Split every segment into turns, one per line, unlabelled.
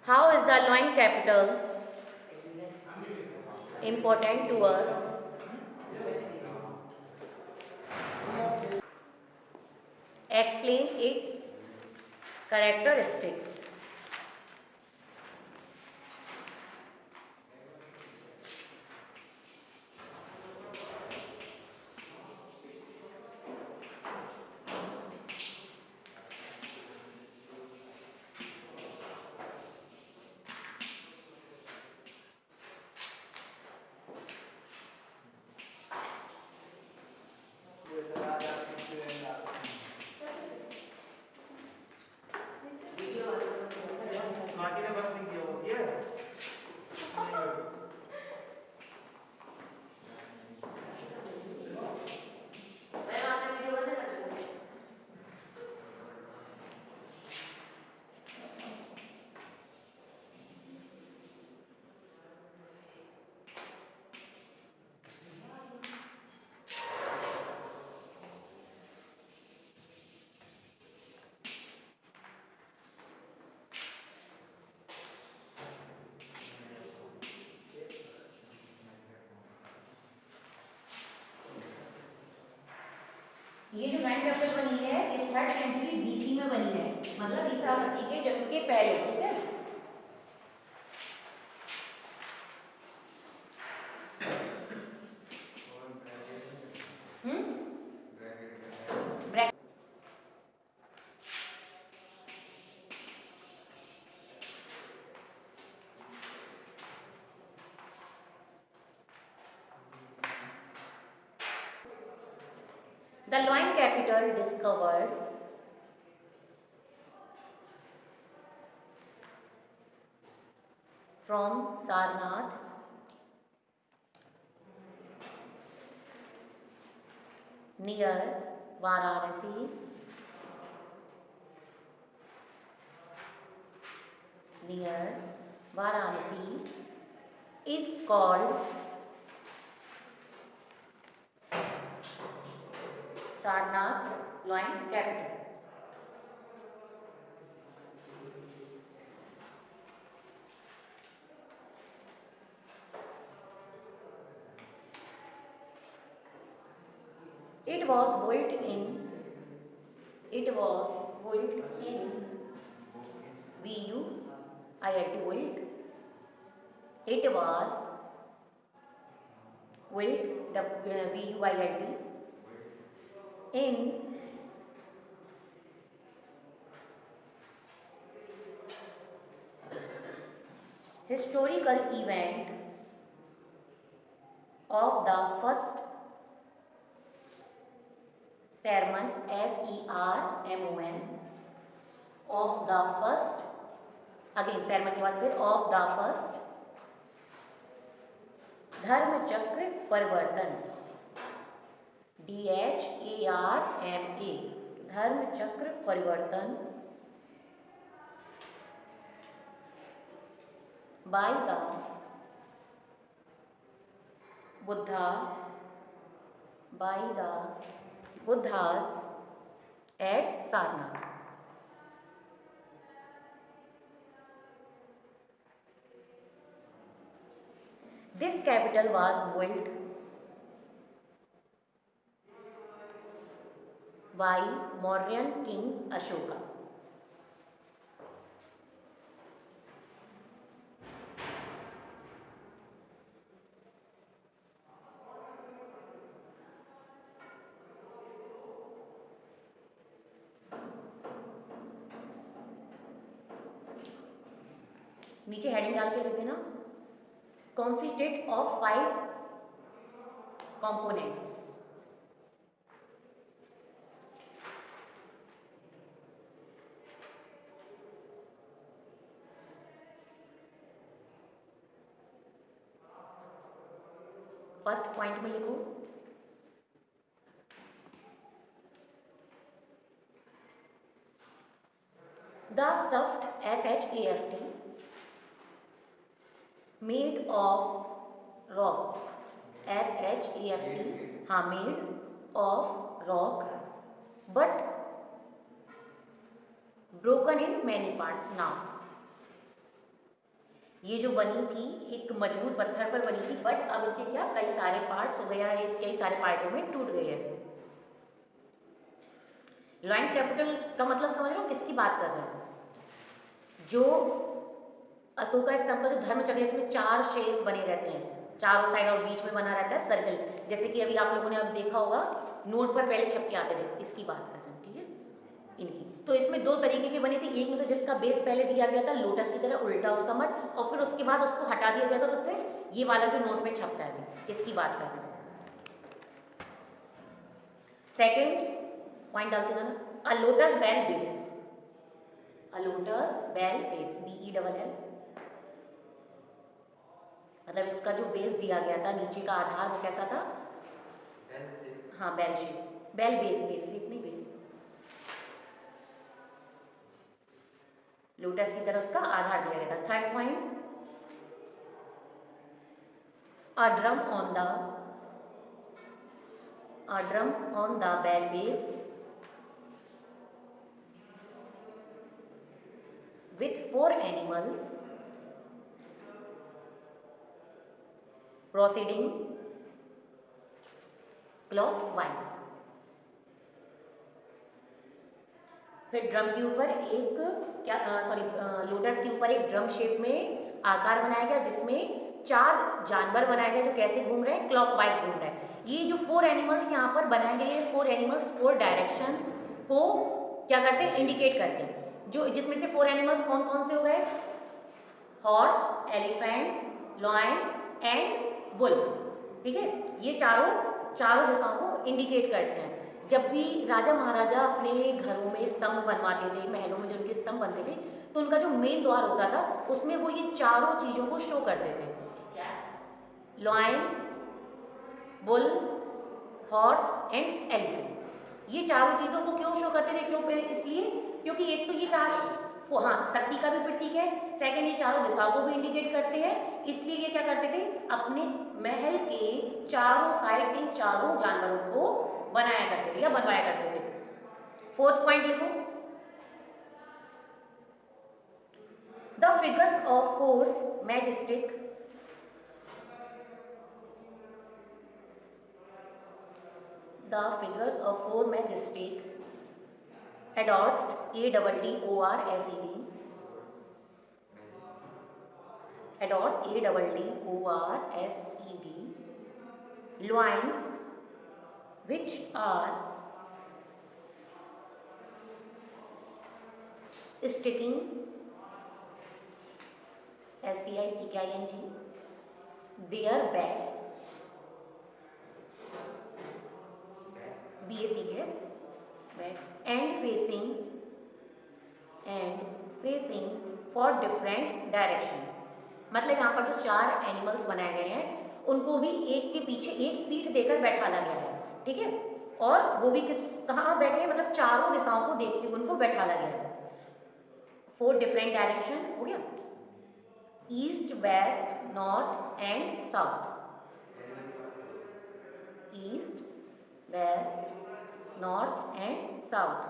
How is the Loin capital important to us? Explain its characteristics. ये जो lion capital बनी है ये 3rd सेंचुरी बीसी में बनी है, मतलब ईसा मसीह के जन्म के पहले, ठीक है। The Loin capital discovered from Sarnath near Varanasi is called Sarnath Loin capital. It was built in VUILT. It was built VUILT in historical event of the first sermon SERMON of the first, again sermon के बाद फिर of the first धर्मचक्र परिवर्तन DHARMA धर्मचक्र परिवर्तन by the Buddhas at Sarnath. This capital was built by Mauryan king Ashoka. नीचे heading डाल के लिख देना, consisted of 5 components. First point में लिखो the shaft SHAFT made of rock SHAFT हाँ made of rock but broken in many parts. Now ये जो बनी थी एक मजबूत पत्थर पर बनी थी, बट अब इसके क्या कई सारे पार्ट्स हो गया है, कई सारे पार्टों में टूट गए हैं। लॉइन कैपिटल का मतलब समझ रहे हो किसकी बात कर रहे हैं? जो अशोका स्तंभ का जो धर्म चक्र, इसमें 4 शेप बने रहते हैं चारों साइड और बीच में बना रहता है सर्कल, जैसे कि अभी आप लोगों ने अब देखा होगा नोट पर पहले छप के आते थे, इसकी बात कर रहे हैं, ठीक है इनकी। तो इसमें 2 तरीके के बने थे, एक में तो जिसका बेस पहले दिया गया था लोटस की तरह उल्टा उसका मठ, और फिर उसके बाद उसको हटा दिया गया था, तो सिर्फ ये वाला जो नोट में छपता है इसकी बात कर रहे हैं। सेकेंड पॉइंट डालते जाना, a lotus bell base, a lotus bell base, BELL, मतलब इसका जो बेस दिया गया था नीचे का आधार वो कैसा था? हाँ bell shape, bell base, base shape नहीं बेस, लोटस की तरह उसका आधार दिया गया था। Third point, a drum on the bell base with 4 animals proceeding clockwise। फिर ड्रम के ऊपर एक लोटस के ऊपर एक ड्रम शेप में आकार बनाया गया, जिसमें 4 जानवर बनाए गए जो कैसे घूम रहे हैं? क्लॉकवाइज घूम रहे हैं। ये जो 4 एनिमल्स यहाँ पर बनाए गए हैं, 4 एनिमल्स 4 डायरेक्शंस को क्या करते हैं? इंडिकेट करते हैं। जो जिसमें से 4 एनिमल्स कौन कौन से हो गए? Horse, elephant, lion and bull, ठीक है। ये चारों दिशाओं को इंडिकेट करते हैं। जब भी राजा महाराजा अपने घरों में स्तंभ बनवाते थे, महलों में जो उनके स्तंभ बनते थे, तो उनका जो मेन द्वार होता था उसमें वो ये चारों चीज़ों को शो करते थे, क्या? Lion, bull, horse and elephant. ये चारों चीज़ों को क्यों शो करते थे? क्यों? इसलिए क्योंकि एक तो ये हाँ शक्ति का भी प्रतीक है, सेकंड ये चारों दिशाओं को भी इंडिकेट करते हैं, इसलिए ये क्या करते थे? अपने महल के चारों साइड इन चारों जानवरों को बनाया करते थे या बनवाया करते थे। फोर्थ पॉइंट लिखो, the figures of 4 majestic adorned, ADDORSED, adorned, ADDORSED, loins which are sticking, STICKING, their backs, BACS, and facing for different direction। मतलब यहाँ पर जो 4 एनिमल्स बनाए गए हैं उनको भी एक के पीछे एक पीठ देकर बैठाला गया है, ठीक है। और वो भी कहाँ बैठे हैं? मतलब चारों दिशाओं को देखते हुए उनको बैठाला गया है। 4 डिफरेंट डायरेक्शन हो गया, east, west, north and south, east, west, north and south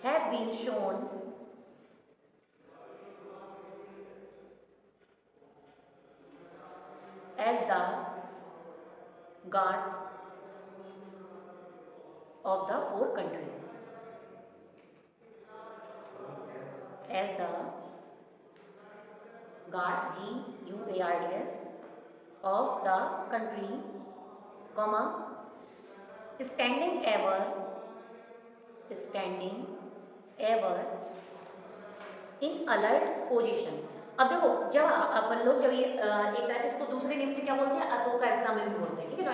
have been shown as the guards of the 4 countries, as the guards, GUARDS, of the country, comma, standing ever in alert position। अब देखो जब अपन लोग जब ये एक तरह से इसको दूसरे नेम से क्या बोलते हैं? अशोका स्तंभ भी बोलते हैं, ठीक है ना।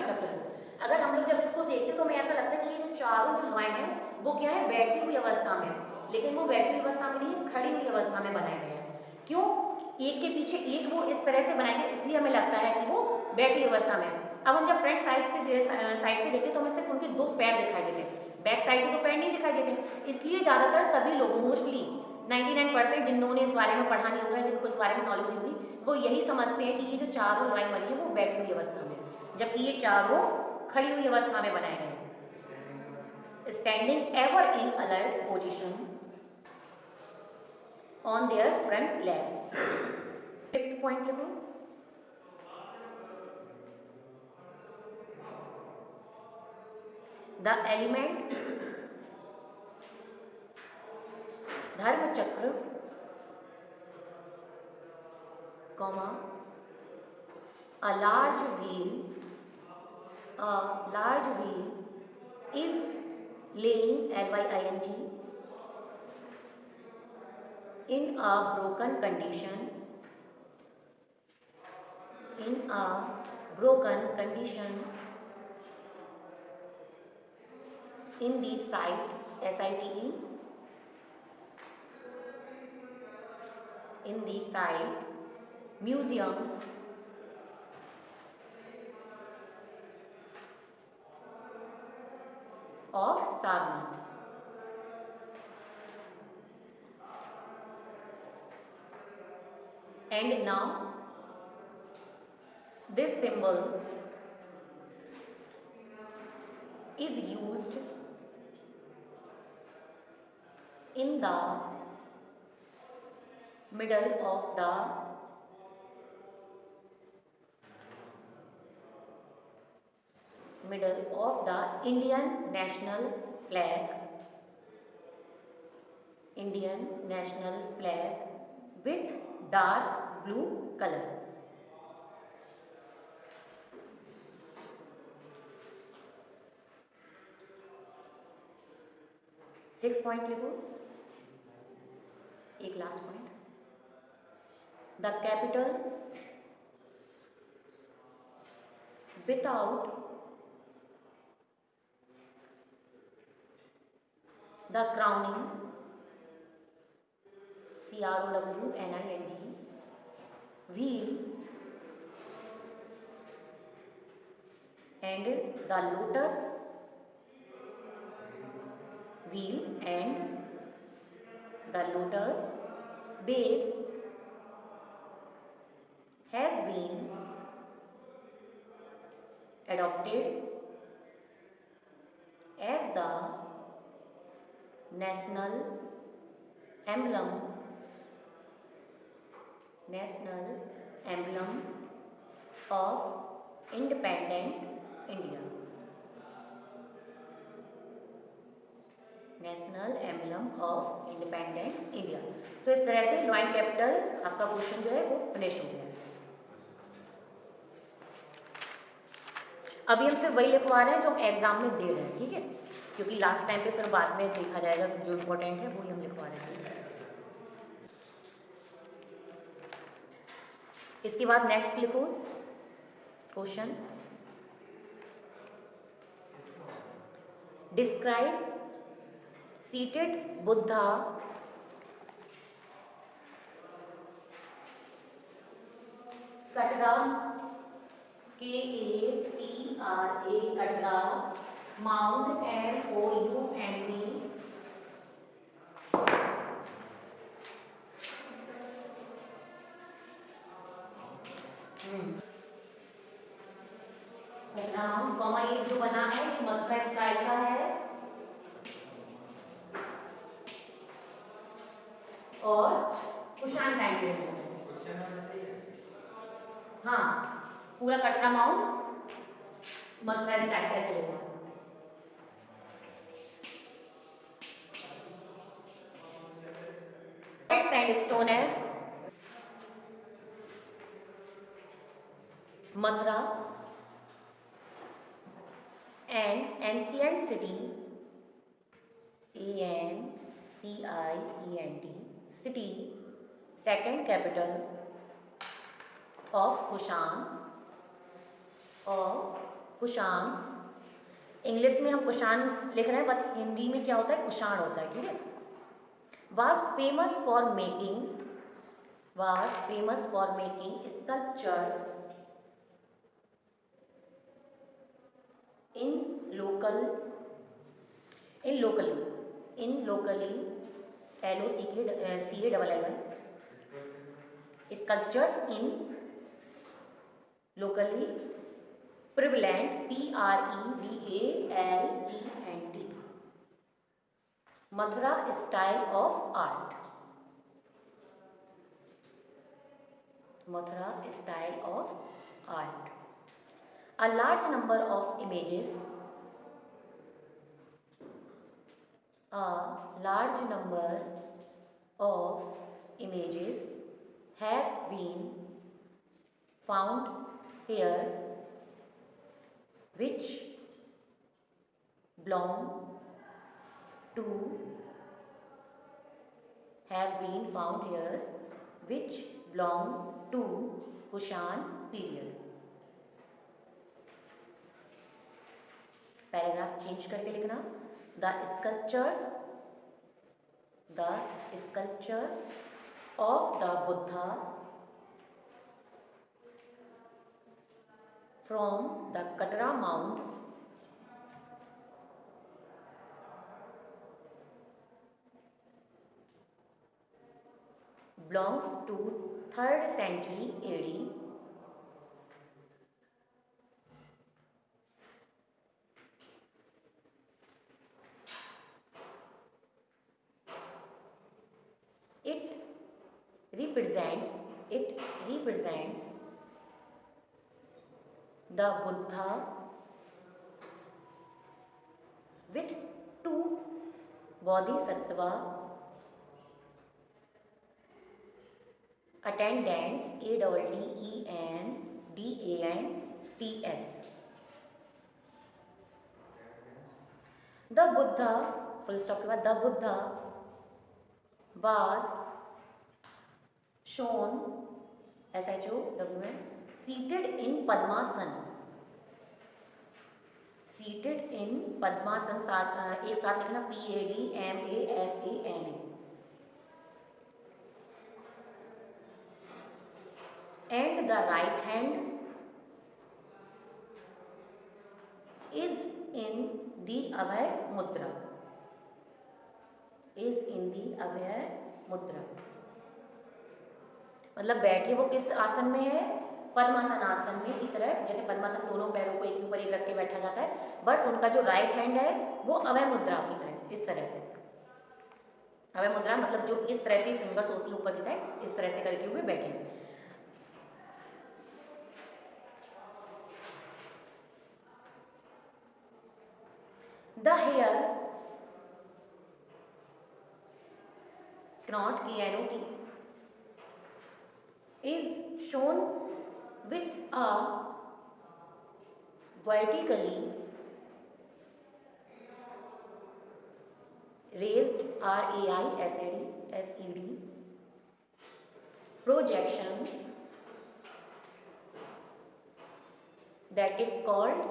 अगर हम लोग जब इसको देखते हैं तो हमें ऐसा लगता है कि ये जो चारों जो लॉइन है वो क्या है? बैठी हुई अवस्था में, लेकिन वो बैठी हुई अवस्था में नहीं, खड़ी हुई अवस्था में बनाए गए हैं। क्यों? एक के पीछे एक वो इस तरह से बनाएंगे, इसलिए हमें लगता है कि वो बैठी अवस्था में। अब हम जब फ्रंट साइड से देखते तो हमें सिर्फ उनके 2 पैर दिखाई देते, बैक साइड के 2 पैर नहीं दिखाई देते। इसलिए ज़्यादातर सभी लोग, मोस्टली 99% जिन्होंने इस बारे में पढ़ा नहीं होगा, जिनको इस बारे में नॉलेज नहीं होगी, वो यही समझते हैं कि ये जो चारों लाइन बनी है वो बैठी हुई अवस्था में, जबकि ये चारों खड़ी हुई अवस्था में बनाए गए हैं। standing ever in alert position on their front legs. Fifth point लिखो, द एलिमेंट धर्म चक्र, comma, a large wheel is laying lying in a broken condition in the site museum of Sarnath. And now this symbol is used in the middle of the Indian national flag with dark blue color. Six point लिखो, एक last point, the capital without the crowning CROWNING wheel and the lotus base has been adopted as the national emblem of independent India. National emblem of independent India. तो इस तरह से lion capital आपका question जो है वो finish हो गया। अभी हम सिर्फ वही लिखवा रहे हैं जो एग्जाम में दे रहे हैं, ठीक है, क्योंकि लास्ट टाइम पे फिर बाद में देखा जाएगा जो इम्पोर्टेंट है वही हम लिखवा रहे हैं। इसके बाद नेक्स्ट लिखो question, describe seated Buddha Katra KATRA Katra mount MOUNT Katra mount comma, ये जो बना है ये मथुरा स्टाइल का है और कुशाण टाइम पीरियड है। हाँ, पूरा कटरा माउंट मथुरा स्टाइल कैसे लेना है। सैंडस्टोन है Mathura and ancient city ANCIENT city second capital of Kushans. English में हम कुशान लिख रहे हैं बट हिंदी में क्या होता है, कुशाण होता है, ठीक है। was famous for making sculptures in locally sculptures in locally prevalent PREVALENT Mathura style of art, Mathura style of art. A large number of images, a large number of images have been found here which belong to, have been found here which belong to Kushan period. Paragraph change करके लिखना. The sculptures of the Buddha from the Katra mount belongs to 3rd century AD. It represents the Buddha with two bodhisattva attendants, ATTENDANTS. The Buddha, full stop के बाद, the Buddha was shown, SHOWN, seated in Padmasana. Seated in Padmasana, एक साथ लिखना, PADMASANA. And the right hand is in the Abhay Mudra. Is in the Abhay Mudra. मतलब बैठे वो किस आसन में है? पद्मासन आसन में की तरह. जैसे पद्मासन दोनों पैरों को एक के ऊपर एक रख के बैठा जाता है, बट उनका जो राइट हैंड है वो अभय मुद्रा की तरह, इस तरह से. अभय मुद्रा मतलब जो इस तरह से फिंगर्स होती है ऊपर की तरह, इस तरह से करके हुए बैठे. The hair, knot, KNOT, is shown with a vertically raised RAISED projection that is called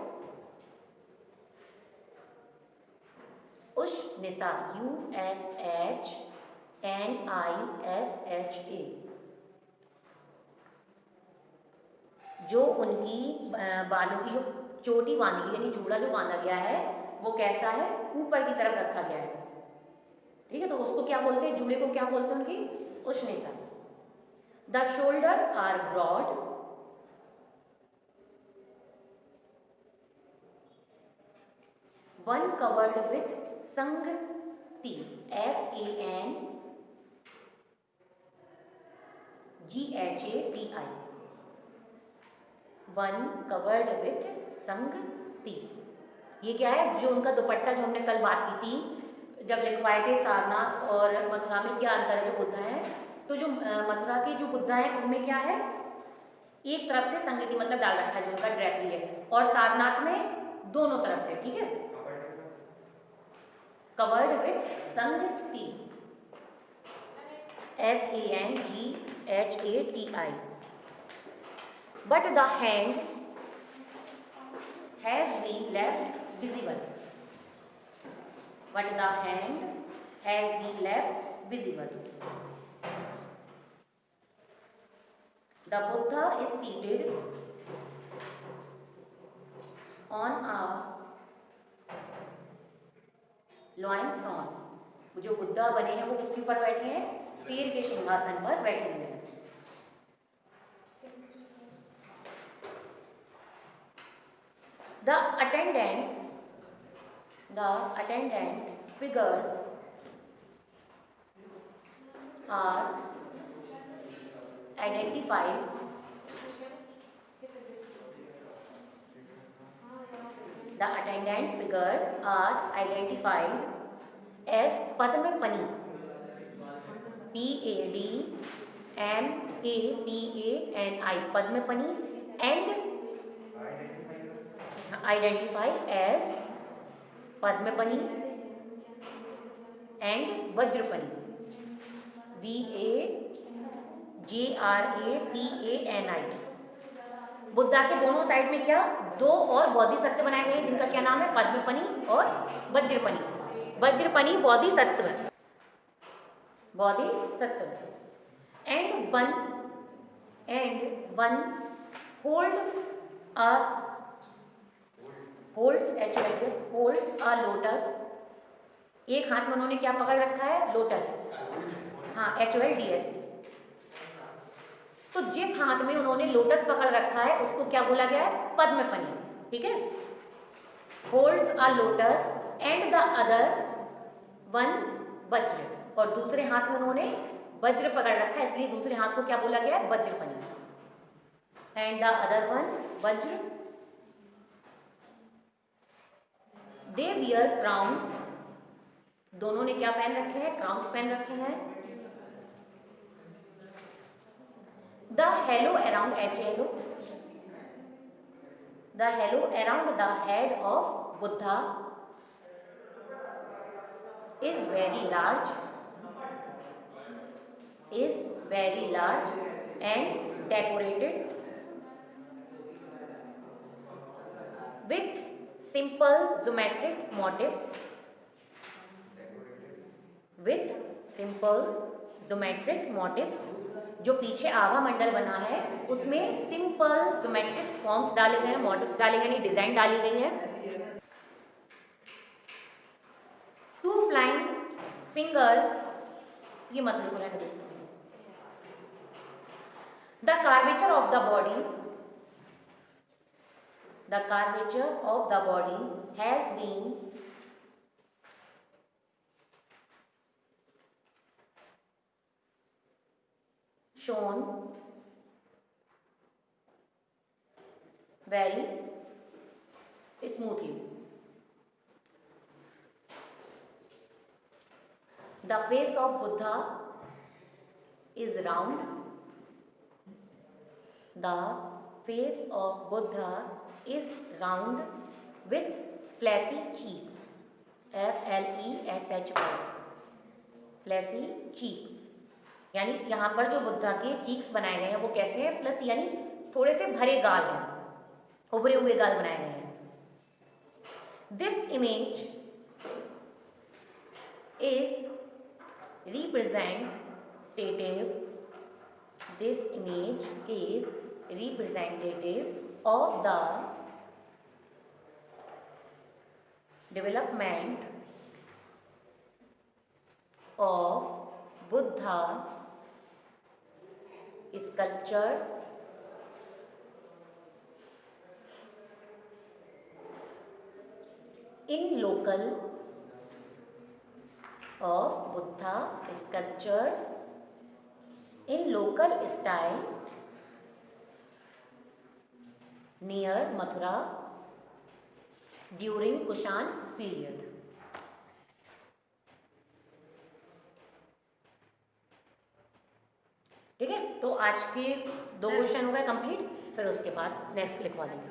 Ushnisa, USHNISHA. जो उनकी बालों की जो चोटी बांधी गई, यानी जूड़ा जो बांधा गया है वो कैसा है? ऊपर की तरफ रखा गया है. ठीक है, तो उसको क्या बोलते हैं? जूड़े को क्या बोलते हैं? उनकी ushnisha. The shoulders are broad, one covered with sanghati, SANGHATI, one covered with sanghati. ये क्या है? जो उनका दुपट्टा, जो हमने कल बात की थी जब लिखवाए थे सारनाथ और मथुरा में क्या अंतर है जो बुद्धा है. तो जो मथुरा की जो बुद्धा है उनमें क्या है? एक तरफ से संगति मतलब डाल रखा है जो उनका ड्रेपरी है, और सारनाथ में दोनों तरफ से. ठीक है, covered with sanghati, SANGHATI. But the hand has been left visible. But the hand has been left visible. The Buddha is seated on a loin throne. जो बुद्धा बने हैं वो किसके ऊपर बैठे हैं? शेर के सिंहासन पर बैठे हुए हैं. The attendant figures are identified the attendant figures are identified as Padmapani, Padmapani, Padmapani, and identify as Padmapani and Vajrapani, Vajrapani। Buddha के दोनों साइड में क्या दो और बोधिसत्व बनाए गए हैं जिनका क्या नाम है पद्मपनी और Vajrapani. Vajrapani Bodhisattva and one holds a lotus. एक हाथ में उन्होंने क्या पकड़ रखा है लोटस, हाँ HOLDS। तो जिस हाथ में उन्होंने लोटस पकड़ रखा है उसको क्या बोला गया है पद्मपनी, ठीक है। Holds a lotus and the other one वज्र, और दूसरे हाथ में उन्होंने वज्र पकड़ रखा है इसलिए दूसरे हाथ को क्या बोला गया है वज्रपनी। एंड द अदर वन वज्र। दे वियर क्राउन्स, दोनों ने क्या पहन रखे हैं क्राउन्स पहन रखे हैं। The halo around the head of Buddha is very large and decorated with simple geometric motifs। जो पीछे आभा मंडल बना है उसमें सिंपल ज्योमेट्रिक फॉर्म्स डाले गए हैं, मोटिव्स डाले गए हैं, डिजाइन डाली गई है। 2 फ्लाइंग फिंगर्स, ये मत लिखो रहने दोस्तों। The curvature of the body has been shown very smoothly। The face of Buddha is round। With fleshy cheeks, FLESHY, fleshy cheeks। यानी यहाँ पर जो बुद्धा के चीक्स बनाए गए हैं वो कैसे हैं प्लस, यानी थोड़े से भरे गाल हैं, उभरे हुए गाल बनाए गए हैं। This image is representative of the development of Buddha sculptures in local style near Mathura during Kushan period। ठीक है, तो आज के 2 क्वेश्चन हो गए कंप्लीट, फिर उसके बाद नेक्स्ट लिखवा देंगे।